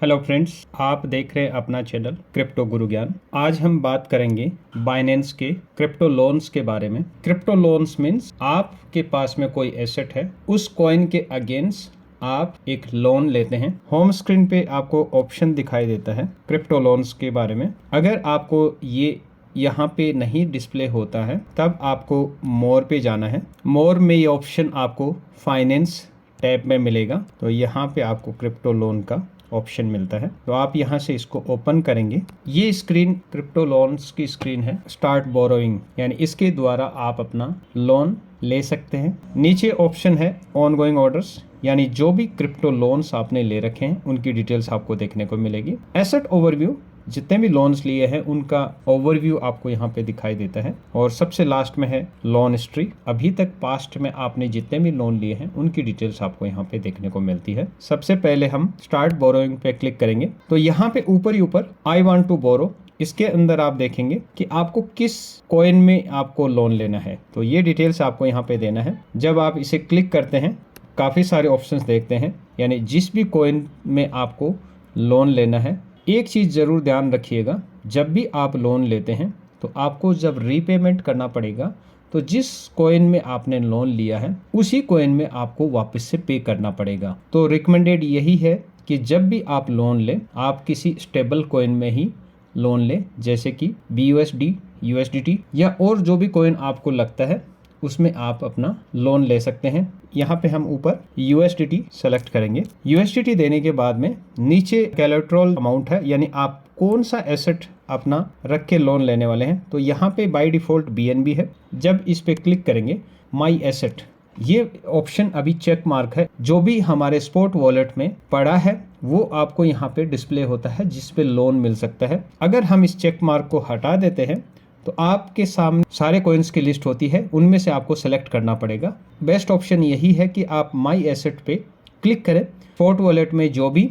Hello friends, आप देख रहे हैं अपना चैनल क्रिप्टो गुरु ज्ञान। आज हम बात करेंगे बाइनेंस के क्रिप्टो लोन्स के बारे में। क्रिप्टो लोन्स मीन्स आपके पास में कोई एसेट है, उस कॉइन के अगेंस्ट आप एक लोन लेते हैं। होम स्क्रीन पे आपको ऑप्शन दिखाई देता है क्रिप्टो लोन्स के बारे में। अगर आपको ये यहाँ पे नहीं डिस्प्ले होता है तब आपको मोर पे जाना है। मोर में ये ऑप्शन आपको फाइनेंस टैब में मिलेगा, तो यहाँ पे आपको क्रिप्टो लोन का ऑप्शन मिलता है। तो आप यहाँ से इसको ओपन करेंगे। ये स्क्रीन क्रिप्टो लोन्स की स्क्रीन है। स्टार्ट बोरोइंग यानी इसके द्वारा आप अपना लोन ले सकते हैं। नीचे ऑप्शन है ऑनगोइंग ऑर्डर्स, यानी जो भी क्रिप्टो लोन्स आपने ले रखे हैं उनकी डिटेल्स आपको देखने को मिलेगी। एसेट ओवरव्यू, जितने भी लोन्स लिए हैं उनका ओवरव्यू आपको यहाँ पे दिखाई देता है। और सबसे लास्ट में है लोन हिस्ट्री, अभी तक पास्ट में आपने जितने भी लोन लिए हैं उनकी डिटेल्स आपको यहाँ पे देखने को मिलती है। सबसे पहले हम स्टार्ट बोरोइंग पे क्लिक करेंगे तो यहाँ पे ऊपर ही ऊपर आई वांट टू बोरो, इसके अंदर आप देखेंगे कि आपको किस कॉइन में आपको लोन लेना है, तो ये डिटेल्स आपको यहाँ पे देना है। जब आप इसे क्लिक करते हैं काफ़ी सारे ऑप्शंस देखते हैं, यानी जिस भी कॉइन में आपको लोन लेना है। एक चीज़ ज़रूर ध्यान रखिएगा, जब भी आप लोन लेते हैं तो आपको जब रीपेमेंट करना पड़ेगा तो जिस कॉइन में आपने लोन लिया है उसी कॉइन में आपको वापस से पे करना पड़ेगा। तो रिकमेंडेड यही है कि जब भी आप लोन लें आप किसी स्टेबल कॉइन में ही लोन लें, जैसे कि BUSD, USDT या और जो भी कॉइन आपको लगता है उसमें आप अपना लोन ले सकते हैं। यहाँ पे हम ऊपर USDT सेलेक्ट करेंगे। USDT देने के बाद में नीचे कोलेटरल अमाउंट है, यानी आप कौन सा एसेट अपना रख के लोन लेने वाले हैं। तो यहाँ पे बाय डिफ़ॉल्ट BNB है। जब इस पे क्लिक करेंगे माई एसेट, ये ऑप्शन अभी चेक मार्क है। जो भी हमारे स्पॉट वॉलेट में पड़ा है वो आपको यहाँ पे डिस्प्ले होता है जिस पे लोन मिल सकता है। अगर हम इस चेक मार्क को हटा देते हैं तो आपके सामने सारे कॉइन्स की लिस्ट होती है, उनमें से आपको सेलेक्ट करना पड़ेगा। बेस्ट ऑप्शन यही है कि आप माई एसेट पे क्लिक करें। स्पॉट वॉलेट में जो भी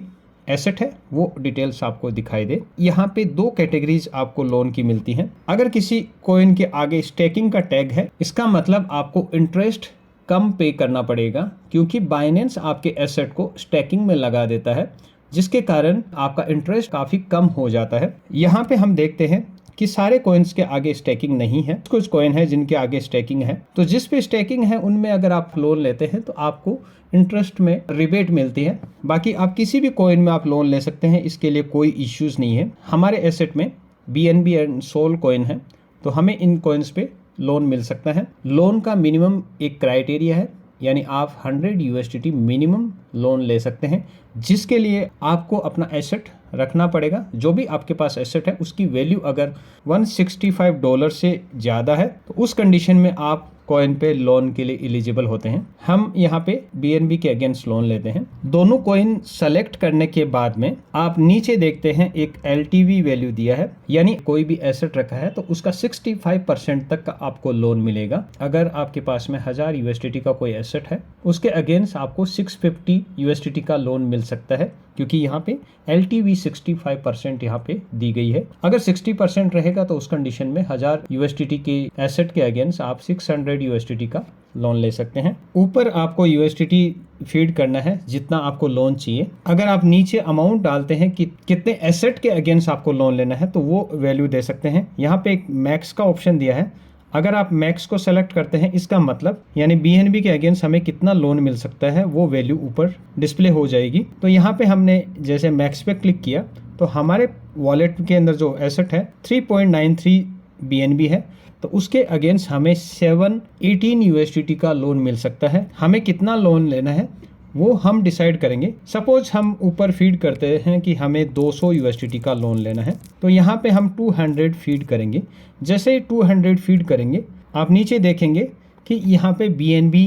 एसेट है वो डिटेल्स आपको दिखाई दे। यहाँ पे दो कैटेगरीज आपको लोन की मिलती हैं। अगर किसी कॉइन के आगे स्टेकिंग का टैग है, इसका मतलब आपको इंटरेस्ट कम पे करना पड़ेगा, क्योंकि बाइनेंस आपके एसेट को स्टेकिंग में लगा देता है, जिसके कारण आपका इंटरेस्ट काफ़ी कम हो जाता है। यहाँ पे हम देखते हैं कि सारे कॉइन्स के आगे स्टेकिंग नहीं है, कुछ कॉइन है जिनके आगे स्टेकिंग है। तो जिस पे स्टेकिंग है उनमें अगर आप लोन लेते हैं तो आपको इंटरेस्ट में रिबेट मिलती है। बाकी आप किसी भी कॉइन में आप लोन ले सकते हैं, इसके लिए कोई इश्यूज नहीं है। हमारे एसेट में BNB एंड सोल कॉइन है, तो हमें इन कॉइन्स पे लोन मिल सकता है। लोन का मिनिमम एक क्राइटेरिया है, यानी आप 100 USDT मिनिमम लोन ले सकते हैं, जिसके लिए आपको अपना एसेट रखना पड़ेगा। जो भी आपके पास एसेट है उसकी वैल्यू अगर $165 से ज़्यादा है तो उस कंडीशन में आप कॉइन पे लोन के लिए एलिजिबल होते हैं। हम यहाँ पे BNB के अगेंस्ट लोन लेते हैं। दोनों कॉइन सेलेक्ट करने के बाद में आप नीचे देखते हैं एक LTV वैल्यू दिया है, यानी कोई भी एसेट रखा है तो उसका 65% तक का आपको लोन मिलेगा। अगर आपके पास में 1000 USDT का कोई एसेट है उसके अगेंस्ट आपको 650 USDT का लोन मिल सकता है, क्योंकि यहाँ पे LTV 65% यहाँ पे दी गई है। अगर 60% रहेगा तो उस कंडीशन में 1000 USDT के एसेट के अगेंस्ट आप 600 USDT का लोन ले सकते हैं। ऊपर आपको USDT फीड करना है जितना आपको लोन चाहिए। अगर आप नीचे अमाउंट डालते हैं कि कितने एसेट के अगेंस्ट आपको लोन लेना है तो वो वैल्यू दे सकते हैं। यहाँ पे एक मैक्स का ऑप्शन दिया है। अगर आप मैक्स को सेलेक्ट करते हैं, इसका मतलब यानी BNB के अगेंस्ट हमें कितना लोन मिल सकता है वो वैल्यू ऊपर डिस्प्ले हो जाएगी। तो यहाँ पे हमने जैसे मैक्स पे क्लिक किया तो हमारे वॉलेट के अंदर जो एसेट है 3.93 BNB है, तो उसके अगेंस्ट हमें 718 USDT का लोन मिल सकता है। हमें कितना लोन लेना है वो हम डिसाइड करेंगे। सपोज हम ऊपर फीड करते हैं कि हमें 200 USDT का लोन लेना है, तो यहाँ पे हम 200 फीड करेंगे। जैसे ही 200 फीड करेंगे आप नीचे देखेंगे कि यहाँ पे BNB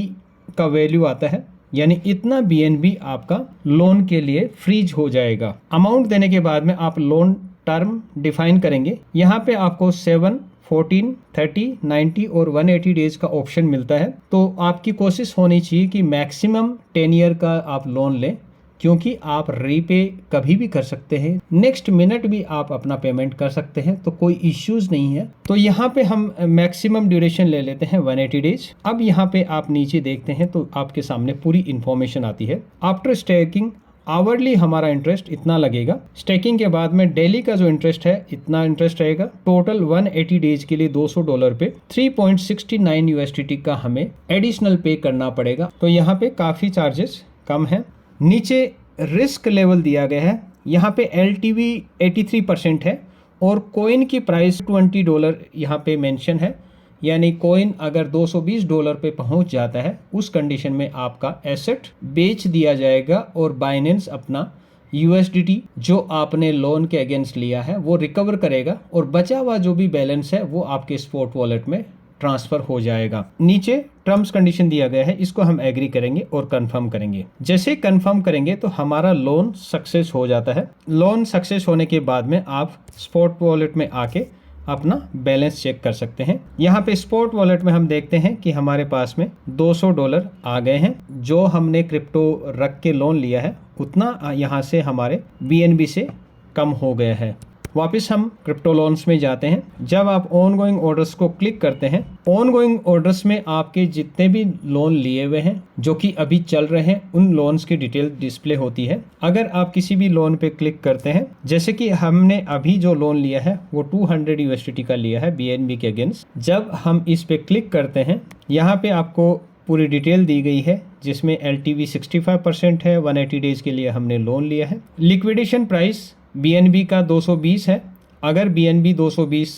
का वैल्यू आता है, यानी इतना BNB आपका लोन के लिए फ्रीज हो जाएगा। अमाउंट देने के बाद में आप लोन टर्म डिफाइन करेंगे। यहाँ पे आपको 7, 14, 30, 90 और 180 डेज का ऑप्शन मिलता है। तो आपकी कोशिश होनी चाहिए कि मैक्सिमम 10 ईयर का आप लोन लें, क्योंकि आप रीपे कभी भी कर सकते हैं, नेक्स्ट मिनट भी आप अपना पेमेंट कर सकते हैं, तो कोई इश्यूज नहीं है। तो यहाँ पे हम मैक्सिमम ड्यूरेशन ले लेते हैं 180 डेज। अब यहाँ पे आप नीचे देखते हैं तो आपके सामने पूरी इंफॉर्मेशन आती है। आफ्टर स्टेकिंग आवरली हमारा इंटरेस्ट इतना लगेगा। स्टेकिंग के बाद में डेली का जो इंटरेस्ट है इतना इंटरेस्ट रहेगा। टोटल 180 डेज के लिए $200 पे 3.69 USDT का हमें एडिशनल पे करना पड़ेगा। तो यहाँ पे काफ़ी चार्जेस कम है। नीचे रिस्क लेवल दिया गया है, यहाँ पे LTV 83% है और कॉइन की प्राइस $20 यहाँ पे मेंशन है, यानी कॉइन अगर $220 पे पहुंच जाता है उस कंडीशन में आपका एसेट बेच दिया जाएगा और बाइनेंस अपना USDT जो आपने लोन के अगेंस्ट लिया है वो रिकवर करेगा और बचा हुआ जो भी बैलेंस है वो आपके स्पॉट वॉलेट में ट्रांसफर हो जाएगा। नीचे टर्म्स कंडीशन दिया गया है, इसको हम एग्री करेंगे और कंफर्म करेंगे। जैसे कंफर्म करेंगे तो हमारा लोन सक्सेस हो जाता है। लोन सक्सेस होने के बाद में आप स्पॉट वॉलेट में आके अपना बैलेंस चेक कर सकते हैं। यहाँ पे स्पॉट वॉलेट में हम देखते हैं कि हमारे पास में $200 आ गए हैं। जो हमने क्रिप्टो रख के लोन लिया है उतना यहाँ से हमारे BNB से कम हो गया है। वापस हम क्रिप्टो लोन्स में जाते हैं। जब आप ऑन गोइंग ऑर्डर्स को क्लिक करते हैं, ऑन गोइंग ऑर्डर्स में आपके जितने भी लोन लिए हुए हैं जो कि अभी चल रहे हैं उन लोन्स की डिटेल डिस्प्ले होती है। अगर आप किसी भी लोन पे क्लिक करते हैं, जैसे कि हमने अभी जो लोन लिया है वो 200 USDT का लिया है BNB के अगेंस्ट। जब हम इस पे क्लिक करते हैं, यहाँ पे आपको पूरी डिटेल दी गई है जिसमें LTV 65% है। 180 डेज के लिए हमने लोन लिया है। लिक्विडेशन प्राइस BNB का 220 है। अगर BNB 220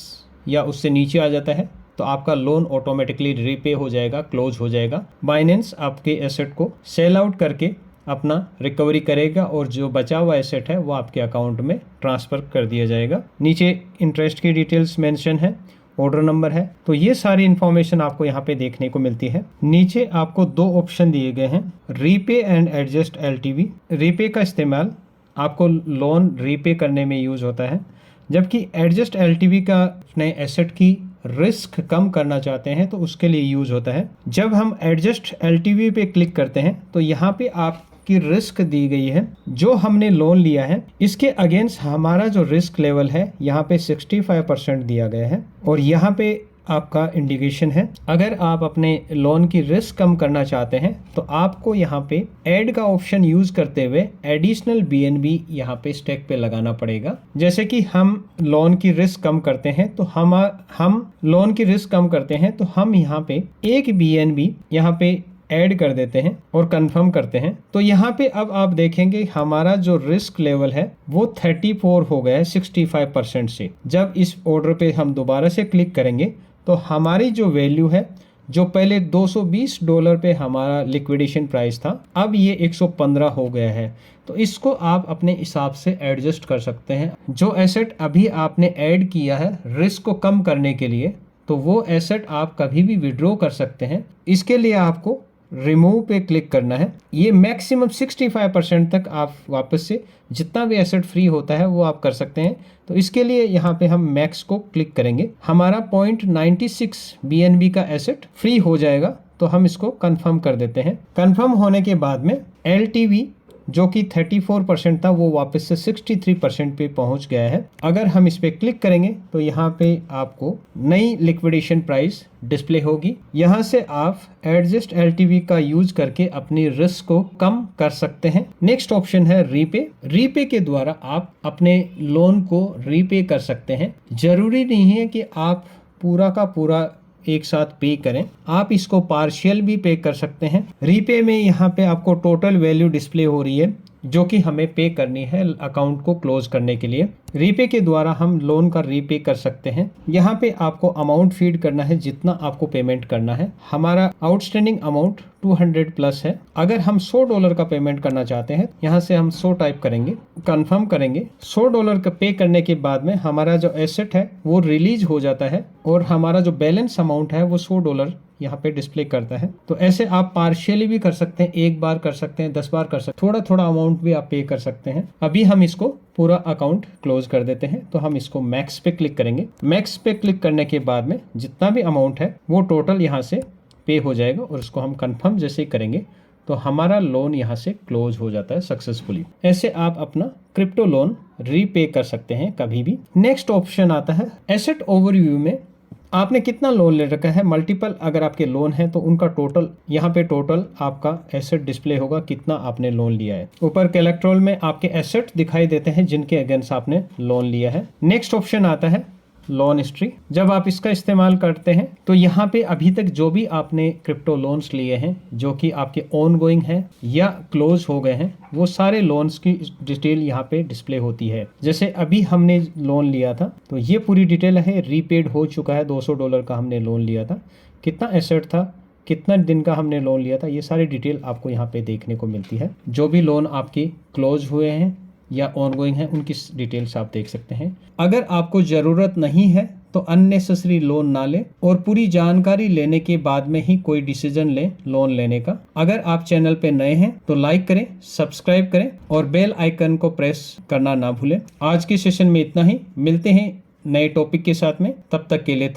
या उससे नीचे आ जाता है तो आपका लोन ऑटोमेटिकली रीपे हो जाएगा, क्लोज हो जाएगा। बाइनेंस आपके एसेट को सेल आउट करके अपना रिकवरी करेगा और जो बचा हुआ एसेट है वो आपके अकाउंट में ट्रांसफ़र कर दिया जाएगा। नीचे इंटरेस्ट की डिटेल्स मेंशन है, ऑर्डर नंबर है। तो ये सारी इन्फॉर्मेशन आपको यहाँ पे देखने को मिलती है। नीचे आपको 2 ऑप्शन दिए गए हैं, repay and adjust LTV। Repay का इस्तेमाल आपको लोन रीपे करने में यूज़ होता है, जबकि एडजस्ट LTV का अपने एसेट की रिस्क कम करना चाहते हैं तो उसके लिए यूज़ होता है। जब हम एडजस्ट LTV पे क्लिक करते हैं तो यहाँ पे आपकी रिस्क दी गई है। जो हमने लोन लिया है इसके अगेंस्ट हमारा जो रिस्क लेवल है यहाँ पे 65% दिया गया है और यहाँ पे आपका इंडिकेशन है। अगर आप अपने लोन की रिस्क कम करना चाहते हैं तो आपको यहाँ पे ऐड का ऑप्शन यूज करते हुए एडिशनल BNB यहाँ पे स्टेक पे लगाना पड़ेगा। जैसे कि हम लोन की रिस्क कम करते हैं तो हम लोन की रिस्क कम करते हैं तो हम यहाँ पे एक BNB यहाँ पे ऐड कर देते हैं और कंफर्म करते हैं। तो यहाँ पे अब आप देखेंगे हमारा जो रिस्क लेवल है वो 34 हो गया है 65% से। जब इस ऑर्डर पे हम दोबारा से क्लिक करेंगे तो हमारी जो वैल्यू है, जो पहले $220 पे हमारा लिक्विडेशन प्राइस था, अब ये 115 हो गया है। तो इसको आप अपने हिसाब से एडजस्ट कर सकते हैं। जो एसेट अभी आपने ऐड किया है रिस्क को कम करने के लिए, तो वो एसेट आप कभी भी विड्रॉ कर सकते हैं। इसके लिए आपको रिमूव पे क्लिक करना है। ये मैक्सिमम 65% तक आप वापस से जितना भी एसेट फ्री होता है वो आप कर सकते हैं। तो इसके लिए यहाँ पे हम मैक्स को क्लिक करेंगे। हमारा 0.96 BNB का एसेट फ्री हो जाएगा, तो हम इसको कंफर्म कर देते हैं। कंफर्म होने के बाद में LTV जो कि 34% था वो वापस से 63% पे पहुंच गया है। अगर हम इस पे क्लिक करेंगे तो यहाँ पे आपको नई लिक्विडेशन प्राइस डिस्प्ले होगी। यहाँ से आप एडजस्ट LTV का यूज करके अपनी रिस्क को कम कर सकते हैं। नेक्स्ट ऑप्शन है रीपे। रीपे के द्वारा आप अपने लोन को रीपे कर सकते हैं। जरूरी नहीं है कि आप पूरा का पूरा एक साथ पे करें, आप इसको पार्शियल भी पे कर सकते हैं। रीपे में यहाँ पे आपको टोटल वैल्यू डिस्प्ले हो रही है जो कि हमें पे करनी है अकाउंट को क्लोज करने के लिए। रीपे के द्वारा हम लोन का रीपे कर सकते हैं। यहाँ पे आपको अमाउंट फीड करना है जितना आपको पेमेंट करना है। हमारा आउटस्टैंडिंग अमाउंट 200 प्लस है। अगर हम $100 का पेमेंट करना चाहते हैं, यहाँ से हम 100 टाइप करेंगे, कंफर्म करेंगे। $100 का पे करने के बाद में हमारा जो एसेट है वो रिलीज हो जाता है और हमारा जो बैलेंस अमाउंट है वो $100 यहाँ पे डिस्प्ले करता है। तो ऐसे आप पार्शियली भी कर सकते हैं, एक बार कर सकते हैं, 10 बार कर सकते हैं, थोड़ा थोड़ा अमाउंट भी आप पे कर सकते हैं। अभी हम इसको पूरा अकाउंट क्लोज कर देते हैं। तो हम इसको मैक्स पे क्लिक करेंगे। मैक्स पे क्लिक करने के बाद में जितना भी अमाउंट है वो टोटल यहाँ से पे हो जाएगा और उसको हम कंफर्म जैसे ही करेंगे तो हमारा लोन यहाँ से क्लोज हो जाता है सक्सेसफुली। ऐसे आप अपना क्रिप्टो लोन रीपे कर सकते हैं कभी भी। नेक्स्ट ऑप्शन आता है एसेट ओवरव्यू में आपने कितना लोन ले रखा है, मल्टीपल अगर आपके लोन है तो उनका टोटल यहाँ पे टोटल आपका एसेट डिस्प्ले होगा, कितना आपने लोन लिया है। ऊपर कोलेटरल में आपके एसेट दिखाई देते हैं जिनके अगेंस्ट आपने लोन लिया है। नेक्स्ट ऑप्शन आता है लोन हिस्ट्री। जब आप इसका इस्तेमाल करते हैं तो यहाँ पे अभी तक जो भी आपने क्रिप्टो लोन्स लिए हैं जो कि आपके ऑन गोइंग हैं या क्लोज हो गए हैं, वो सारे लोन्स की डिटेल यहाँ पे डिस्प्ले होती है। जैसे अभी हमने लोन लिया था तो ये पूरी डिटेल है, रीपेड हो चुका है, $200 का हमने लोन लिया था, कितना एसेट था, कितना दिन का हमने लोन लिया था, ये सारी डिटेल आपको यहाँ पे देखने को मिलती है। जो भी लोन आपके क्लोज हुए हैं या ऑनगोइंग है उनकी डिटेल्स आप देख सकते हैं। अगर आपको ज़रूरत नहीं है तो अननेसेसरी लोन ना लें और पूरी जानकारी लेने के बाद में ही कोई डिसीजन लें लोन लेने का। अगर आप चैनल पे नए हैं तो लाइक करें, सब्सक्राइब करें और बेल आइकन को प्रेस करना ना भूलें। आज के सेशन में इतना ही, मिलते हैं नए टॉपिक के साथ में, तब तक के लिए